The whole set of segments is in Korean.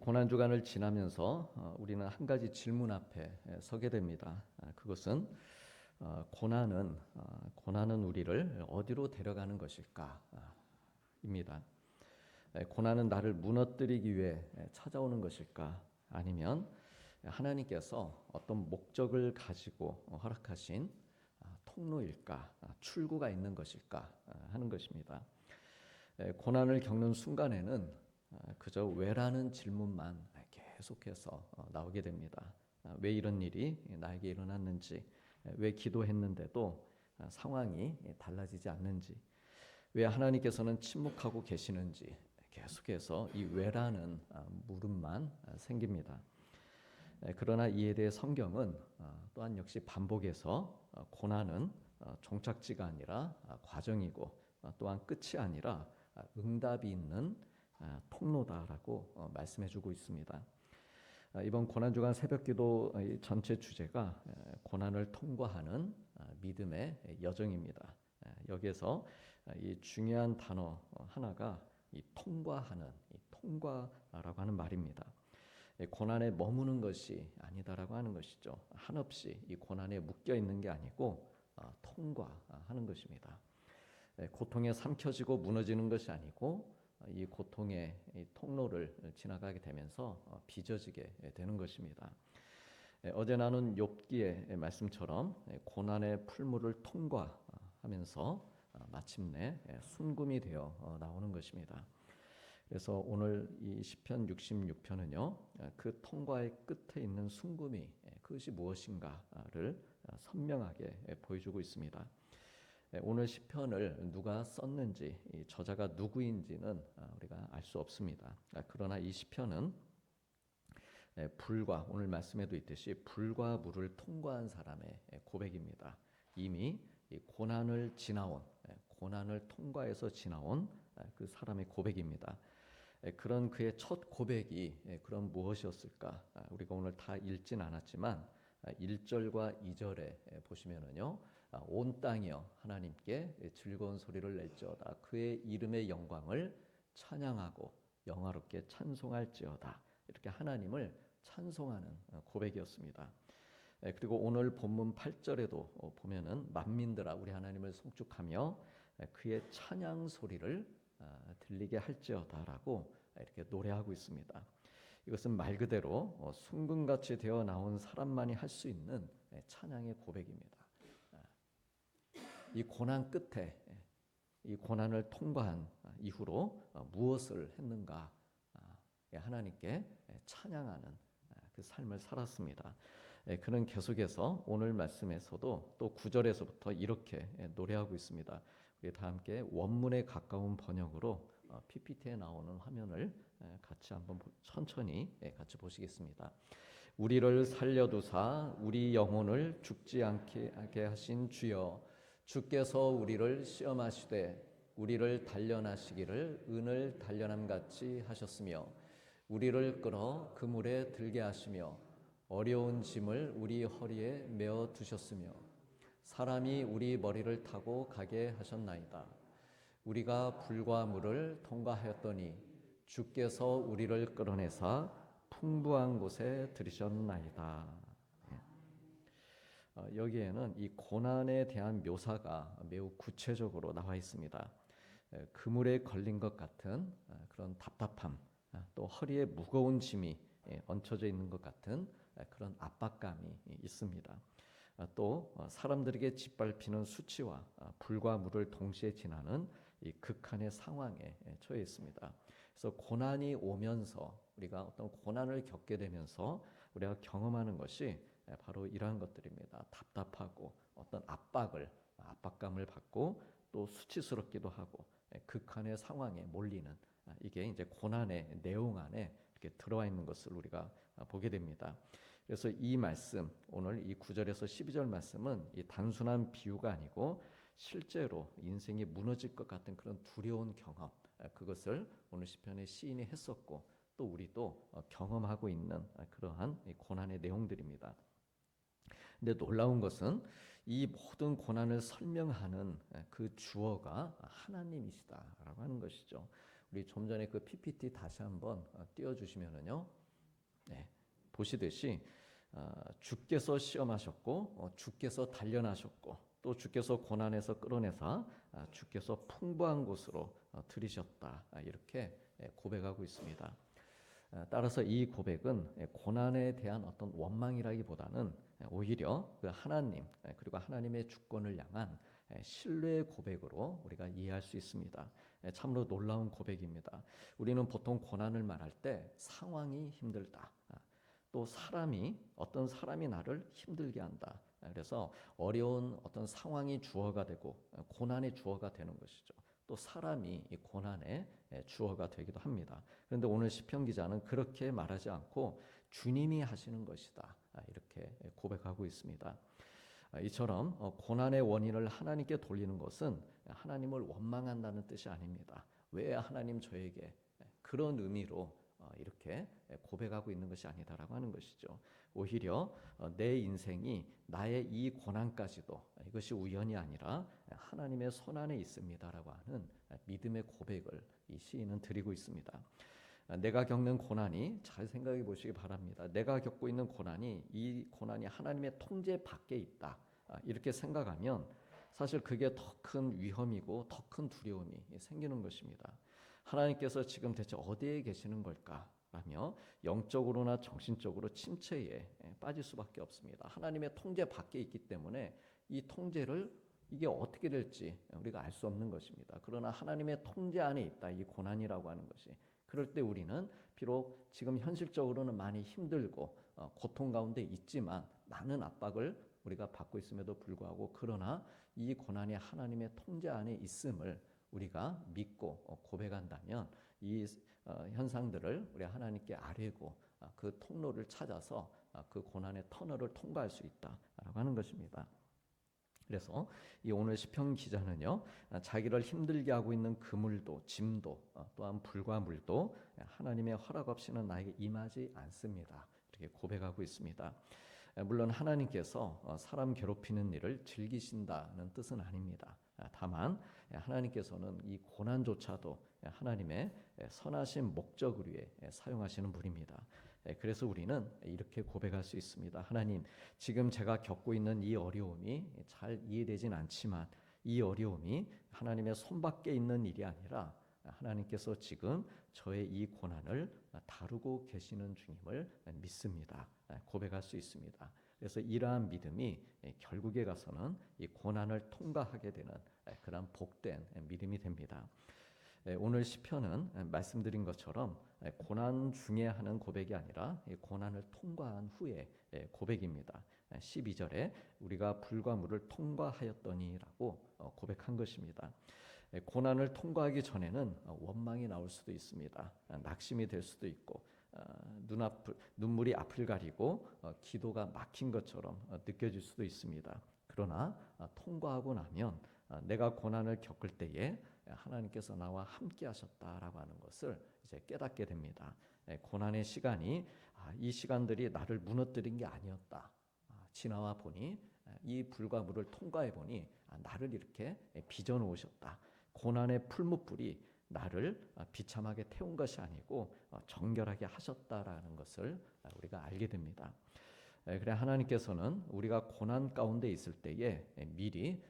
고난 주간을 지나면서 우리는 한 가지 질문 앞에 서게 됩니다. 그것은 고난은 우리를 어디로 데려가는 것일까?입니다. 고난은 나를 무너뜨리기 위해 찾아오는 것일까? 아니면 하나님께서 어떤 목적을 가지고 허락하신 통로일까? 출구가 있는 것일까? 하는 것입니다. 고난을 겪는 순간에는 그저 왜라는 질문만 계속해서 나오게 됩니다. 왜 이런 일이 나에게 일어났는지, 왜 기도했는데도 상황이 달라지지 않는지, 왜 하나님께서는 침묵하고 계시는지 계속해서 이 왜라는 물음만 생깁니다. 그러나 이에 대해 성경은 또한 역시 반복해서 고난은 종착지가 아니라 과정이고 또한 끝이 아니라 응답이 있는 통로다라고 말씀해주고 있습니다. 이번 고난주간 새벽기도 전체 주제가 고난을 통과하는 믿음의 여정입니다. 여기에서 이 중요한 단어 하나가 이 통과하는, 이 통과라고 하는 말입니다. 고난에 머무는 것이 아니다라고 하는 것이죠. 한없이 이 고난에 묶여 있는 게 아니고 통과하는 것입니다. 고통에 삼켜지고 무너지는 것이 아니고 이 고통의 이 통로를 지나가게 되면서 빚어지게 되는 것입니다. 어제 나눈 욥기의 말씀처럼 고난의 풀물을 통과하면서 마침내 순금이 되어 나오는 것입니다. 그래서 오늘 이 시편 66편은요, 그 통과의 끝에 있는 순금이 그것이 무엇인가를 선명하게 보여주고 있습니다. 오늘 시편을 누가 썼는지, 이 저자가 누구인지는 우리가 알 수 없습니다. 그러나 이 시편은 불과, 오늘 말씀에도 있듯이 불과 물을 통과한 사람의 고백입니다. 이미 이 고난을 지나온, 고난을 통과해서 지나온 그 사람의 고백입니다. 그런 그의 첫 고백이 그럼 무엇이었을까? 우리가 오늘 다 읽진 않았지만 1절과 2절에 보시면은요, 온 땅이여 하나님께 즐거운 소리를 낼지어다. 그의 이름의 영광을 찬양하고 영화롭게 찬송할지어다. 이렇게 하나님을 찬송하는 고백이었습니다. 그리고 오늘 본문 8절에도 보면은 만민들아 우리 하나님을 송축하며 그의 찬양 소리를 들리게 할지어다라고 이렇게 노래하고 있습니다. 이것은 말 그대로 순금같이 되어 나온 사람만이 할 수 있는 찬양의 고백입니다. 이 고난 끝에 이 고난을 통과한 이후로 무엇을 했는가? 하나님께 찬양하는 그 삶을 살았습니다. 그는 계속해서 오늘 말씀에서도 또 9절에서부터 이렇게 노래하고 있습니다. 우리 다 함께 원문에 가까운 번역으로 PPT에 나오는 화면을 같이 한번 천천히 같이 보시겠습니다. 우리를 살려두사 우리 영혼을 죽지 않게 하신 주여, 주께서 우리를 시험하시되 우리를 단련하시기를 은을 단련함같이 하셨으며 우리를 끌어 그물에 들게 하시며 어려운 짐을 우리 허리에 메어 두셨으며 사람이 우리 머리를 타고 가게 하셨나이다. 우리가 불과 물을 통과하였더니 주께서 우리를 끌어내사 풍부한 곳에 들이셨나이다. 여기에는 이 고난에 대한 묘사가 매우 구체적으로 나와 있습니다. 그물에 걸린 것 같은 그런 답답함, 또 허리에 무거운 짐이 얹혀져 있는 것 같은 그런 압박감이 있습니다. 또 사람들에게 짓밟히는 수치와 불과 물을 동시에 지나는 이 극한의 상황에 처해 있습니다. 그래서 고난이 오면서 우리가 어떤 고난을 겪게 되면서 우리가 경험하는 것이 바로 이러한 것들입니다. 답답하고 어떤 압박감을 받고 또 수치스럽기도 하고 극한의 상황에 몰리는 이게 이제 고난의 내용 안에 이렇게 들어와 있는 것을 우리가 보게 됩니다. 그래서 이 말씀, 오늘 이 9절에서 12절 말씀은 이 단순한 비유가 아니고 실제로 인생이 무너질 것 같은 그런 두려운 경험, 그것을 오늘 시편의 시인이 했었고 또 우리도 경험하고 있는 그러한 고난의 내용들입니다. 근데 놀라운 것은 이 모든 고난을 설명하는 그 주어가 하나님이시다라고 하는 것이죠. 우리 좀 전에 그 PPT 다시 한번 띄워주시면은요. 네, 보시듯이 주께서 시험하셨고 주께서 단련하셨고 또 주께서 고난에서 끌어내사 주께서 풍부한 곳으로 들이셨다 이렇게 고백하고 있습니다. 따라서 이 고백은 고난에 대한 어떤 원망이라기보다는 오히려 그 하나님 그리고 하나님의 주권을 향한 신뢰의 고백으로 우리가 이해할 수 있습니다. 참으로 놀라운 고백입니다. 우리는 보통 고난을 말할 때 상황이 힘들다. 또 어떤 사람이 나를 힘들게 한다. 그래서 어려운 어떤 상황이 주어가 되고 고난의 주어가 되는 것이죠. 또 사람이 이 고난의 주어가 되기도 합니다. 그런데 오늘 시편 기자는 그렇게 말하지 않고 주님이 하시는 것이다. 이렇게 고백하고 있습니다. 이처럼 고난의 원인을 하나님께 돌리는 것은 하나님을 원망한다는 뜻이 아닙니다. 왜 하나님 저에게 그런 의미로 이렇게 고백하고 있는 것이 아니다라고 하는 것이죠. 오히려 내 인생이 나의 이 고난까지도 이것이 우연이 아니라 하나님의 손 안에 있습니다라고 하는 믿음의 고백을 이 시인은 드리고 있습니다. 내가 겪는 고난이 잘 생각해 보시기 바랍니다. 내가 겪고 있는 고난이 이 고난이 하나님의 통제 밖에 있다. 이렇게 생각하면 사실 그게 더 큰 위험이고 더 큰 두려움이 생기는 것입니다. 하나님께서 지금 대체 어디에 계시는 걸까라며 영적으로나 정신적으로 침체에 빠질 수밖에 없습니다. 하나님의 통제 밖에 있기 때문에 이 통제를 이게 어떻게 될지 우리가 알 수 없는 것입니다. 그러나 하나님의 통제 안에 있다. 이 고난이라고 하는 것이. 그럴 때 우리는 비록 지금 현실적으로는 많이 힘들고 고통 가운데 있지만 많은 압박을 우리가 받고 있음에도 불구하고 그러나 이 고난이 하나님의 통제 안에 있음을 우리가 믿고 고백한다면 이 현상들을 우리 하나님께 아뢰고 그 통로를 찾아서 그 고난의 터널을 통과할 수 있다라고 하는 것입니다. 그래서 이 오늘 시편 기자는요, 자기를 힘들게 하고 있는 그물도 짐도 또한 불과 물도 하나님의 허락 없이는 나에게 임하지 않습니다. 이렇게 고백하고 있습니다. 물론 하나님께서 사람 괴롭히는 일을 즐기신다는 뜻은 아닙니다. 다만 하나님께서는 이 고난조차도 하나님의 선하신 목적을 위해 사용하시는 분입니다. 그래서 우리는 이렇게 고백할 수 있습니다. 하나님, 지금 제가 겪고 있는 이 어려움이 잘 이해되진 않지만 이 어려움이 하나님의 손밖에 있는 일이 아니라 하나님께서 지금 저의 이 고난을 다루고 계시는 중임을 믿습니다. 고백할 수 있습니다. 그래서 이러한 믿음이 결국에 가서는 이 고난을 통과하게 되는 그런 복된 믿음이 됩니다. 오늘 시편은 말씀드린 것처럼 고난 중에 하는 고백이 아니라 고난을 통과한 후의 고백입니다. 12절에 우리가 불과 물을 통과하였더니라고 고백한 것입니다. 고난을 통과하기 전에는 원망이 나올 수도 있습니다. 낙심이 될 수도 있고 눈물이 앞을 가리고 기도가 막힌 것처럼 느껴질 수도 있습니다. 그러나 통과하고 나면 내가 고난을 겪을 때에 하나님께서 나와 함께 하셨다라고 하는 것을 이제 깨닫게 됩니다. 고난의 시간이 이 시간들이 나를 무너뜨린 게 아니었다. 지나와 보니 이 불과 물을 통과해 보니 나를 이렇게 빚어 놓으셨다. 고난의 풀무불이 나를 비참하게 태운 것이 아니고 정결하게 하셨다라는 것을 우리가 알게 됩니다. 그래 하나님께서는 우리가 고난 가운데 있을 때에 미리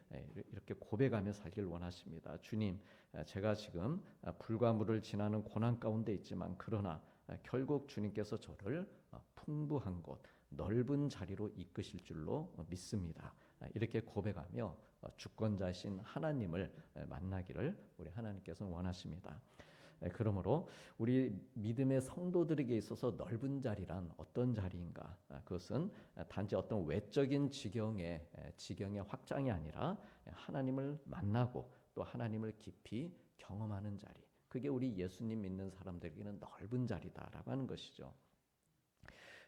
이렇게 고백하며 살길 원하십니다. 주님, 제가 지금 불과 물을 지나는 고난 가운데 있지만 그러나 결국 주님께서 저를 풍부한 곳, 넓은 자리로 이끄실 줄로 믿습니다. 이렇게 고백하며 주권자신 하나님을 만나기를 우리 하나님께서는 원하십니다. 그러므로 우리 믿음의 성도들에게 있어서 넓은 자리란 어떤 자리인가? 그것은 단지 어떤 외적인 지경의 확장이 아니라 하나님을 만나고 또 하나님을 깊이 경험하는 자리. 그게 우리 예수님 믿는 사람들에게는 넓은 자리다라고 하는 것이죠.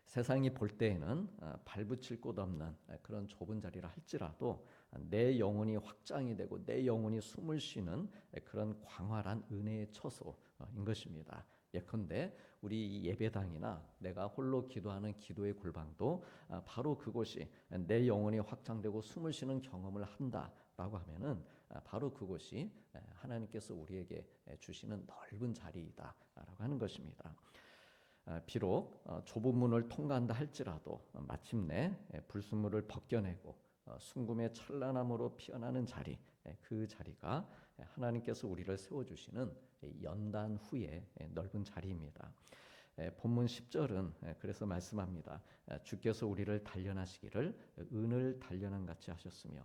세상이 볼 때에는 발붙일 곳 없는 그런 좁은 자리라 할지라도 내 영혼이 확장이 되고 내 영혼이 숨을 쉬는 그런 광활한 은혜의 처소인 것입니다. 예컨대 우리 예배당이나 내가 홀로 기도하는 기도의 골방도 바로 그곳이 내 영혼이 확장되고 숨을 쉬는 경험을 한다라고 하면은 바로 그곳이 하나님께서 우리에게 주시는 넓은 자리이다라고 하는 것입니다. 비록 좁은 문을 통과한다 할지라도 마침내 불순물을 벗겨내고 순금의 찬란함으로 피어나는 자리, 그 자리가 하나님께서 우리를 세워주시는 연단 후의 넓은 자리입니다. 본문 10절은 그래서 말씀합니다. 주께서 우리를 단련하시기를 은을 단련한 같이 하셨으며,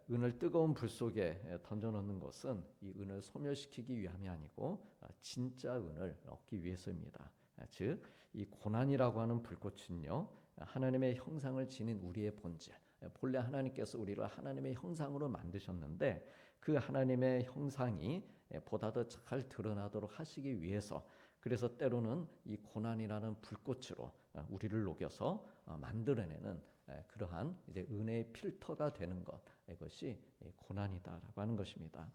은을 뜨거운 불 속에 던져놓는 것은 이 은을 소멸시키기 위함이 아니고 진짜 은을 얻기 위해서입니다. 즉, 이 고난이라고 하는 불꽃은요, 하나님의 형상을 지닌 우리의 본질, 본래 하나님께서 우리를 하나님의 형상으로 만드셨는데 그 하나님의 형상이 보다 더 잘 드러나도록 하시기 위해서, 그래서 때로는 이 고난이라는 불꽃으로 우리를 녹여서 만들어내는 그러한 이제 은혜의 필터가 되는 것, 이것이 고난이다라고 하는 것입니다.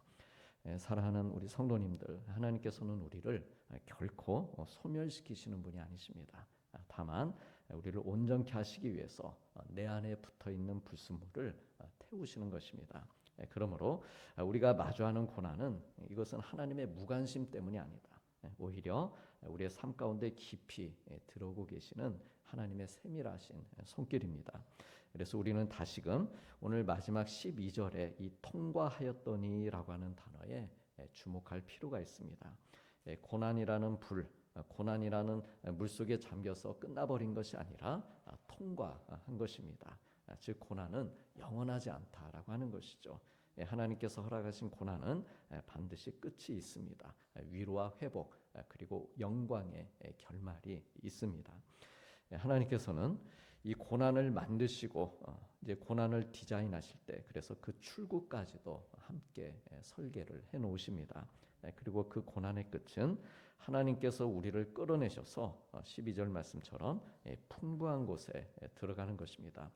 사랑하는 우리 성도님들, 하나님께서는 우리를 결코 소멸시키시는 분이 아니십니다. 다만 우리를 온전케 하시기 위해서 내 안에 붙어있는 불순물을 태우시는 것입니다. 그러므로 우리가 마주하는 고난은 이것은 하나님의 무관심 때문이 아니다. 오히려 우리의 삶 가운데 깊이 들어오고 계시는 하나님의 세밀하신 손길입니다. 그래서 우리는 다시금 오늘 마지막 12절에 이 통과하였더니라고 하는 단어에 주목할 필요가 있습니다. 고난이라는 불, 고난이라는 물속에 잠겨서 끝나버린 것이 아니라 통과한 것입니다. 즉 고난은 영원하지 않다라고 하는 것이죠. 하나님께서 허락하신 고난은 반드시 끝이 있습니다. 위로와 회복, 그리고 영광의 결말이 있습니다. 하나님께서는 이 고난을 만드시고 이제 고난을 디자인하실 때, 그래서 그 출구까지도 함께 설계를 해 놓으십니다. 그리고 그 고난의 끝은 하나님께서 우리를 끌어내셔서 12절 말씀처럼 풍부한 곳에 들어가는 것입니다.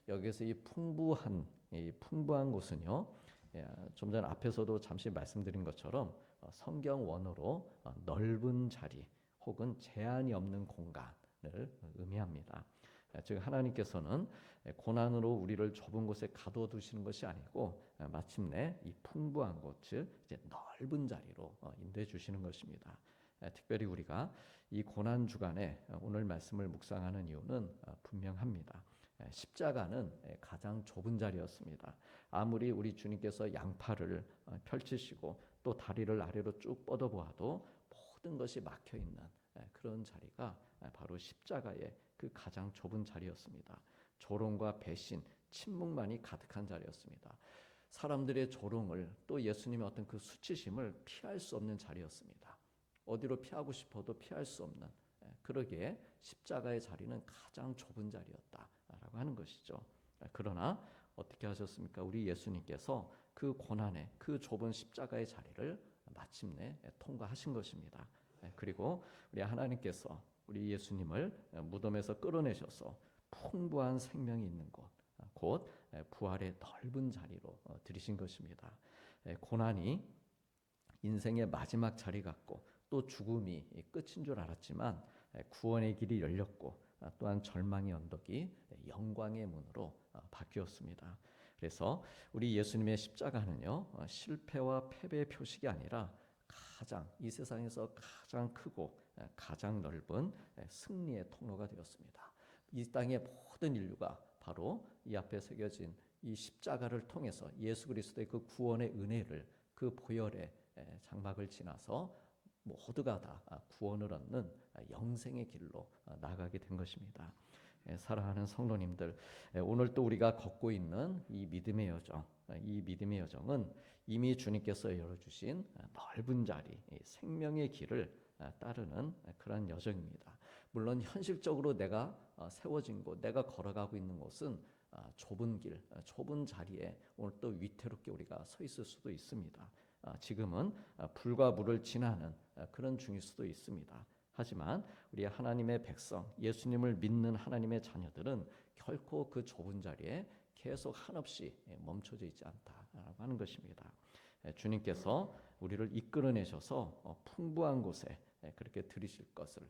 여기서 이 풍부한 곳은요, 좀 전 앞에서도 잠시 말씀드린 것처럼 성경 원어로 넓은 자리 혹은 제한이 없는 공간을 의미합니다. 즉 하나님께서는 고난으로 우리를 좁은 곳에 가둬두시는 것이 아니고 마침내 이 풍부한 곳, 즉 이제 넓은 자리로 인도해 주시는 것입니다. 특별히 우리가 이 고난 주간에 오늘 말씀을 묵상하는 이유는 분명합니다. 십자가는 가장 좁은 자리였습니다. 아무리 우리 주님께서 양팔을 펼치시고 또 다리를 아래로 쭉 뻗어보아도 모든 것이 막혀있는 그런 자리가 바로 십자가의 그 가장 좁은 자리였습니다. 조롱과 배신, 침묵만이 가득한 자리였습니다. 사람들의 조롱을, 또 예수님의 어떤 그 수치심을 피할 수 없는 자리였습니다. 어디로 피하고 싶어도 피할 수 없는, 그러기에 십자가의 자리는 가장 좁은 자리였다라고 하는 것이죠. 그러나 어떻게 하셨습니까? 우리 예수님께서 그 고난의 그 좁은 십자가의 자리를 마침내 통과하신 것입니다. 그리고 우리 하나님께서 우리 예수님을 무덤에서 끌어내셔서 풍부한 생명이 있는 곳, 곧 부활의 넓은 자리로 들이신 것입니다. 고난이 인생의 마지막 자리 같고 또 죽음이 끝인 줄 알았지만 구원의 길이 열렸고 또한 절망의 언덕이 영광의 문으로 바뀌었습니다. 그래서 우리 예수님의 십자가는요, 실패와 패배의 표식이 아니라 이 세상에서 가장 크고 가장 넓은 승리의 통로가 되었습니다. 이 땅의 모든 인류가 바로 이 앞에 새겨진 이 십자가를 통해서 예수 그리스도의 그 구원의 은혜를, 그 보혈의 장막을 지나서 모두가 다 구원을 얻는 영생의 길로 나가게 된 것입니다. 사랑하는 성도님들, 오늘 또 우리가 걷고 있는 이 믿음의 여정, 이 믿음의 여정은 이미 주님께서 열어주신 넓은 자리, 생명의 길을 따르는 그런 여정입니다. 물론 현실적으로 내가 세워진 곳, 내가 걸어가고 있는 곳은 좁은 길, 좁은 자리에 오늘 또 위태롭게 우리가 서 있을 수도 있습니다. 지금은 불과 물을 지나는 그런 중일 수도 있습니다. 하지만 우리 하나님의 백성, 예수님을 믿는 하나님의 자녀들은 결코 그 좁은 자리에 계속 한없이 멈춰져 있지 않다라고 하는 것입니다. 주님께서 우리를 이끌어내셔서 풍부한 곳에 그렇게 들이실 것을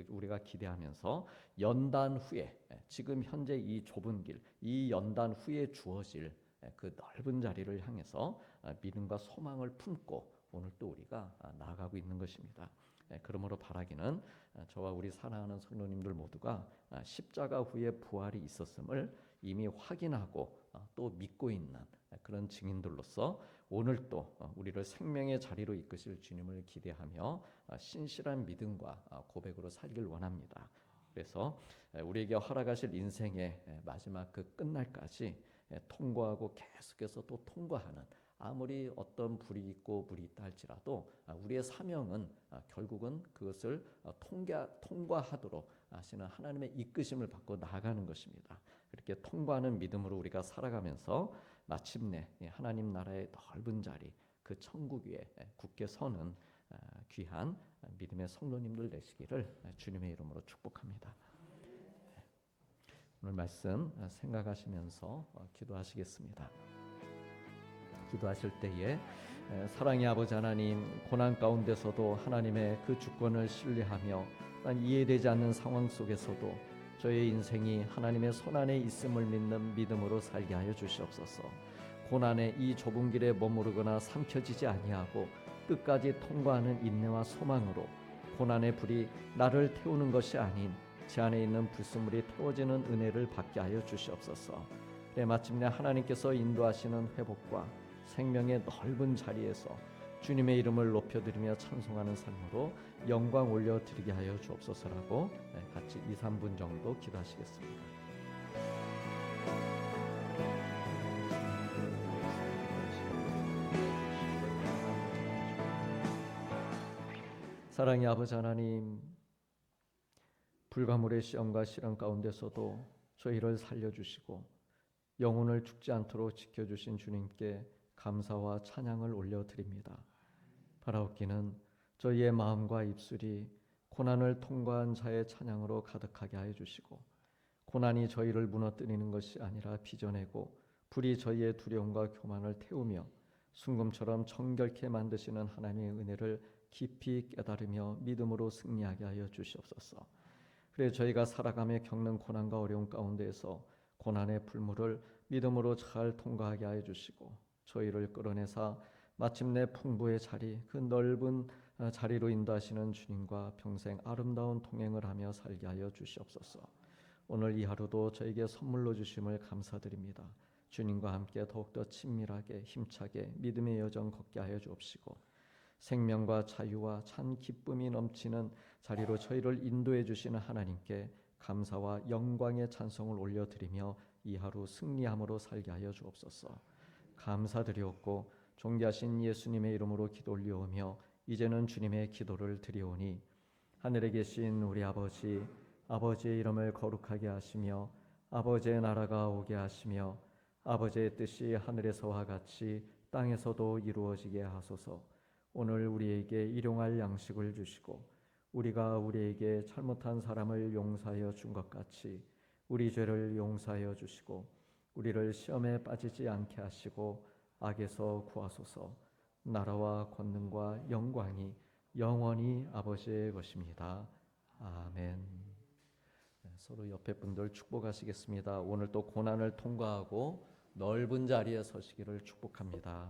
우리가 기대하면서 연단 후에, 지금 현재 이 좁은 길, 이 연단 후에 주어질 그 넓은 자리를 향해서 믿음과 소망을 품고 오늘 또 우리가 나아가고 있는 것입니다. 그러므로 바라기는 저와 우리 사랑하는 성도님들 모두가 십자가 후에 부활이 있었음을 이미 확인하고 또 믿고 있는 그런 증인들로서 오늘 또 우리를 생명의 자리로 이끄실 주님을 기대하며 신실한 믿음과 고백으로 살길 원합니다. 그래서 우리에게 허락하실 인생의 마지막 그 끝날까지 통과하고 계속해서 또 통과하는, 아무리 어떤 불이 있고 물이 있다 할지라도 우리의 사명은 결국은 그것을 통과하도록 하시는 하나님의 이끄심을 받고 나아가는 것입니다. 그렇게 통과하는 믿음으로 우리가 살아가면서 마침내 하나님 나라의 넓은 자리, 그 천국 위에 굳게 서는 귀한 믿음의 성도님들 되시기를 주님의 이름으로 축복합니다. 오늘 말씀 생각하시면서 기도하시겠습니다. 기도하실 때에 사랑의 아버지 하나님, 고난 가운데서도 하나님의 그 주권을 신뢰하며 이해되지 않는 상황 속에서도 저의 인생이 하나님의 손안에 있음을 믿는 믿음으로 살게 하여 주시옵소서. 고난의 이 좁은 길에 머무르거나 삼켜지지 아니하고 끝까지 통과하는 인내와 소망으로 고난의 불이 나를 태우는 것이 아닌 제 안에 있는 불순물이 태워지는 은혜를 받게 하여 주시옵소서. 마침내 하나님께서 인도하시는 회복과 생명의 넓은 자리에서 주님의 이름을 높여드리며 찬송하는 삶으로 영광 올려드리게 하여 주옵소서라고 같이 2-3분 정도 기도하시겠습니다. 사랑의 아버지 하나님, 불가물의 시험과 시련 가운데서도 저희를 살려주시고 영혼을 죽지 않도록 지켜주신 주님께 감사와 찬양을 올려드립니다. 바라옵기는 저희의 마음과 입술이 고난을 통과한 자의 찬양으로 가득하게 하여 주시고, 고난이 저희를 무너뜨리는 것이 아니라 빚어내고 불이 저희의 두려움과 교만을 태우며 순금처럼 정결케 만드시는 하나님의 은혜를 깊이 깨달으며 믿음으로 승리하게 하여 주시옵소서. 그래 저희가 살아가며 겪는 고난과 어려움 가운데에서 고난의 불물을 믿음으로 잘 통과하게 하여 주시고 저희를 끌어내사 마침내 풍부의 자리, 그 넓은 자리로 인도하시는 주님과 평생 아름다운 동행을 하며 살게 하여 주시옵소서. 오늘 이 하루도 저에게 선물로 주심을 감사드립니다. 주님과 함께 더욱더 친밀하게 힘차게 믿음의 여정 걷게 하여 주옵시고 생명과 자유와 참 기쁨이 넘치는 자리로 저희를 인도해 주시는 하나님께 감사와 영광의 찬송을 올려드리며 이 하루 승리함으로 살게 하여 주옵소서. 감사드리옵고 존귀하신 예수님의 이름으로 기도 올려오며 이제는 주님의 기도를 드리오니, 하늘에 계신 우리 아버지, 아버지의 이름을 거룩하게 하시며 아버지의 나라가 오게 하시며 아버지의 뜻이 하늘에서와 같이 땅에서도 이루어지게 하소서. 오늘 우리에게 일용할 양식을 주시고 우리가 우리에게 잘못한 사람을 용서하여 준 것 같이 우리 죄를 용서하여 주시고 우리를 시험에 빠지지 않게 하시고 악에서 구하소서. 나라와 권능과 영광이 영원히 아버지의 것입니다. 아멘. 서로 옆에 분들 축복하시겠습니다. 오늘 또 고난을 통과하고 넓은 자리에 서시기를 축복합니다.